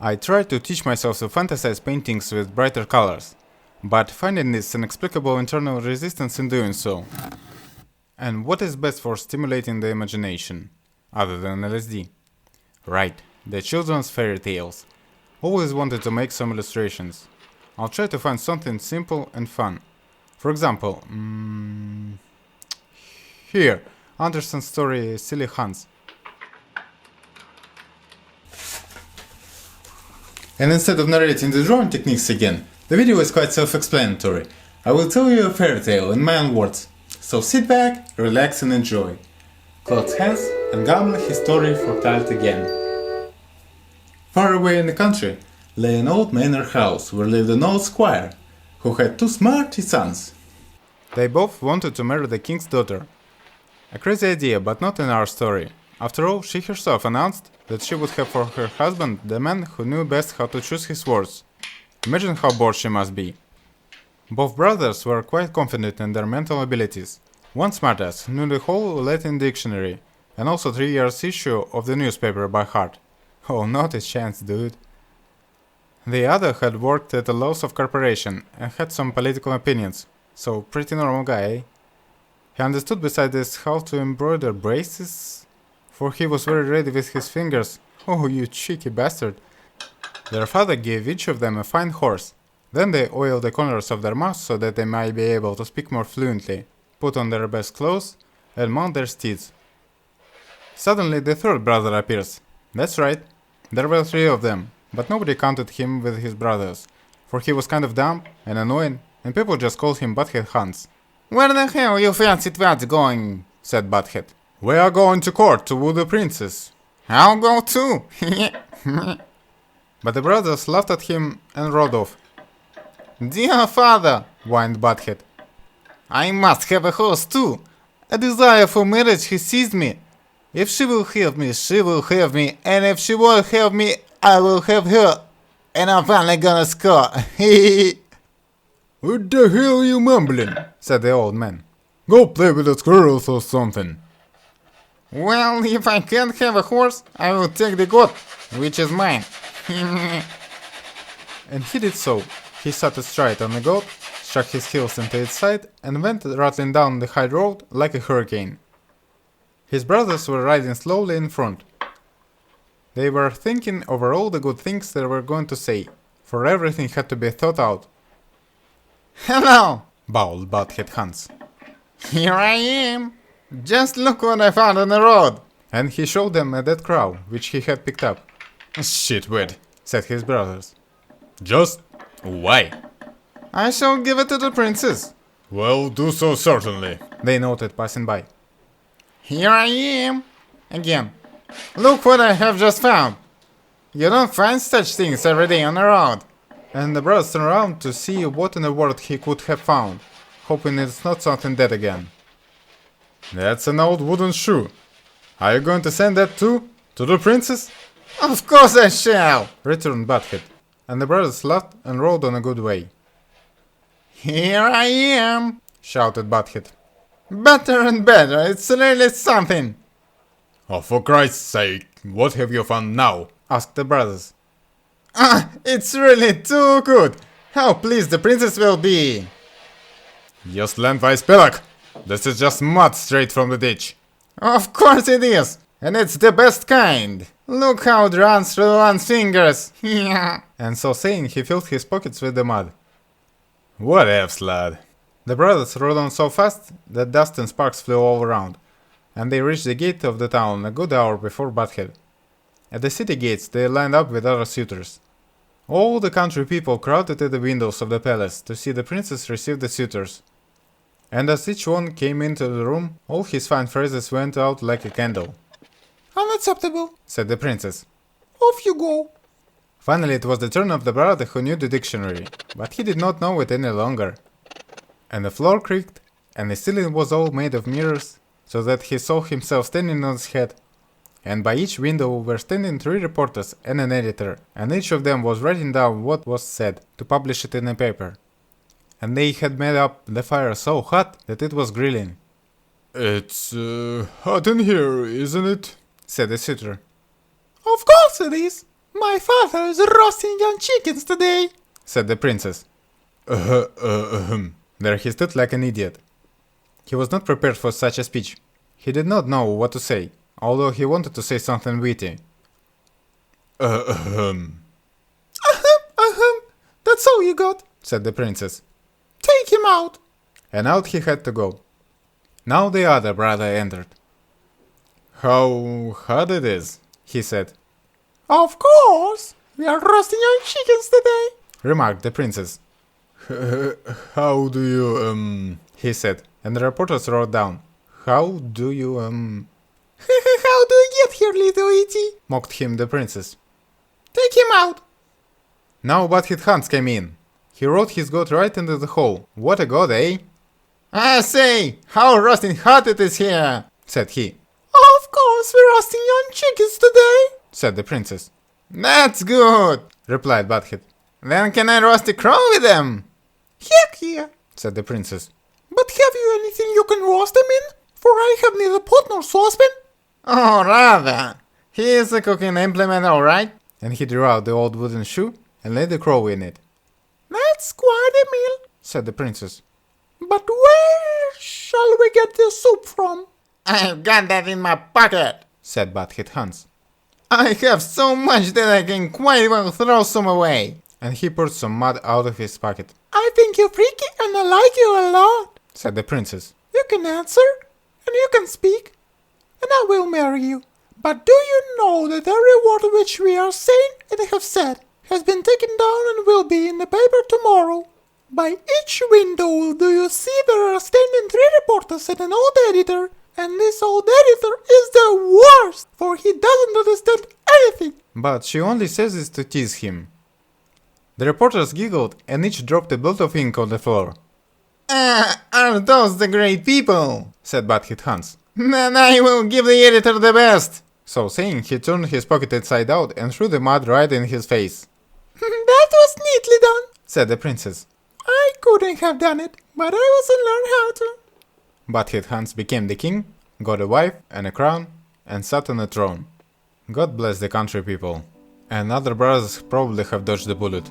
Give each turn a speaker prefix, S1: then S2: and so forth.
S1: I tried to teach myself to fantasize paintings with brighter colors, but finding this inexplicable internal resistance in doing so. And what is best for stimulating the imagination, other than LSD? Right, the children's fairy tales. Always wanted to make some illustrations. I'll try to find something simple and fun. For example, here, Andersen's story Silly-Hans. And instead of narrating the drawing techniques again, the video is quite self-explanatory. I will tell you a fairy tale in my own words. So sit back, relax and enjoy. Klods-Hans and gammel, historie, fortalt, again. Far away in the country lay an old manor house where lived an old squire, who had two smarty sons. They both wanted to marry the king's daughter. A crazy idea, but not in our story. After all, she herself announced that she would have for her husband the man who knew best how to choose his words. Imagine how bored she must be. Both brothers were quite confident in their mental abilities. One smartass knew the whole Latin dictionary, and also 3 years issue of the newspaper by heart. Oh, not a chance, dude. The other had worked at the laws of corporation and had some political opinions, so pretty normal guy, eh? He understood besides this how to embroider braces, for he was very ready with his fingers. Oh, you cheeky bastard. Their father gave each of them a fine horse. Then they oiled the corners of their mouths so that they might be able to speak more fluently, put on their best clothes, and mount their steeds. Suddenly the third brother appears. That's right, there were 3 of them, but nobody counted him with his brothers, for he was kind of dumb and annoying, and people just called him Butthead Hans. "Where the hell you fancy twats going?" said Butthead. "We are going to court to woo the princess." "I'll go too." But the brothers laughed at him and rode off. "Dear father," whined Butthead, "I must have a horse too. A desire for marriage has seized me. If she will have me, she will have me, and if she won't have me, I will have her. And I'm finally gonna score." "What the hell are you mumbling?" said the old man. "Go play with the squirrels or something." "Well, if I can't have a horse, I will take the goat, which is mine." And he did so. He sat astride on the goat, struck his heels into its side, and went rattling down the high road like a hurricane. His brothers were riding slowly in front. They were thinking over all the good things they were going to say, for everything had to be thought out. "Hello!" bawled Butthead Hans. "Here I am! Just look what I found on the road!" And he showed them a dead crow, which he had picked up. "Shitwit," said his brothers. "Just why?" "I shall give it to the princess." "Well, do so certainly," they noted passing by. "Here I am! Again. Look what I have just found! You don't find such things every day on the road." And the brothers turned around to see what in the world he could have found, hoping it's not something dead again. "That's an old wooden shoe. Are you going to send that too? To the princess?" "Of course I shall!" returned Butthead, and the brothers laughed and rode on a good way. "Here I am!" shouted Butthead. "Better and better, it's really something!" "Oh, for Christ's sake, what have you found now?" asked the brothers. "Ah, it's really too good! How pleased the princess will be!" "Just lengthwise pillock! This is just mud straight from the ditch!" "Of course it is! And it's the best kind! Look how it runs through one's fingers!" And so saying, he filled his pockets with the mud. "What ifs, lad?" The brothers rode on so fast that dust and sparks flew all around, and they reached the gate of the town a good hour before Butthead. At the city gates they lined up with other suitors. All the country people crowded at the windows of the palace to see the princess receive the suitors. And as each one came into the room, all his fine phrases went out like a candle. "Unacceptable," said the princess. "Off you go." Finally it was the turn of the brother who knew the dictionary, but he did not know it any longer. And the floor creaked, and the ceiling was all made of mirrors, so that he saw himself standing on his head. And by each window were standing 3 reporters and an editor, and each of them was writing down what was said, to publish it in a paper. And they had made up the fire so hot that it was grilling. "It's hot in here, isn't it?" said the suitor. "Of course it is," My father is roasting young chickens today, said the princess. There he stood like an idiot. He was not prepared for such a speech. He did not know what to say, although he wanted to say something witty. That's all you got, said the princess. Take him out. And out he had to go. Now the other brother entered. How hot it is, he said. Of course, we are roasting our chickens today, remarked the princess. How do you, he said, and the reporters wrote down. How do you, How do you get here, little itty? Mocked him the princess. Take him out. Now butthead Hans came in. He rode his goat right into the hole. What a goat, eh? I say, how roasting hot it is here, said he. Of course we're roasting young chickens today, said the princess. That's good, replied Butthead. Then can I roast a crow with them? Heck yeah, said the princess. But have you anything you can roast them in? For I have neither pot nor saucepan. Oh, rather. Here's a cooking implement, all right. And he drew out the old wooden shoe and laid the crow in it. That's quite a meal, said the princess. But where shall we get the soup from? I've got that in my pocket, said Butthead Hans. I have so much that I can quite well throw some away. And he poured some mud out of his pocket. I think you're freaky and I like you a lot, said the princess. You can answer, and you can speak, and I will marry you. But do you know that every word which we are saying and have said has been taken down and will be in the paper tomorrow? By each window do you see there are standing 3 reporters and an old editor, and this old editor is the worst, for he doesn't understand anything. But she only says this to tease him. The reporters giggled and each dropped a blot of ink on the floor. Are those the great people? Said Butthead Hans. Then I will give the editor the best. So saying, he turned his pocket inside out and threw the mud right in his face. That was neatly done, said the princess. I couldn't have done it, but I wasn't learned how to. Butthead Hans became the king, got a wife and a crown, and sat on a throne. God bless the country people. And other brothers probably have dodged the bullet.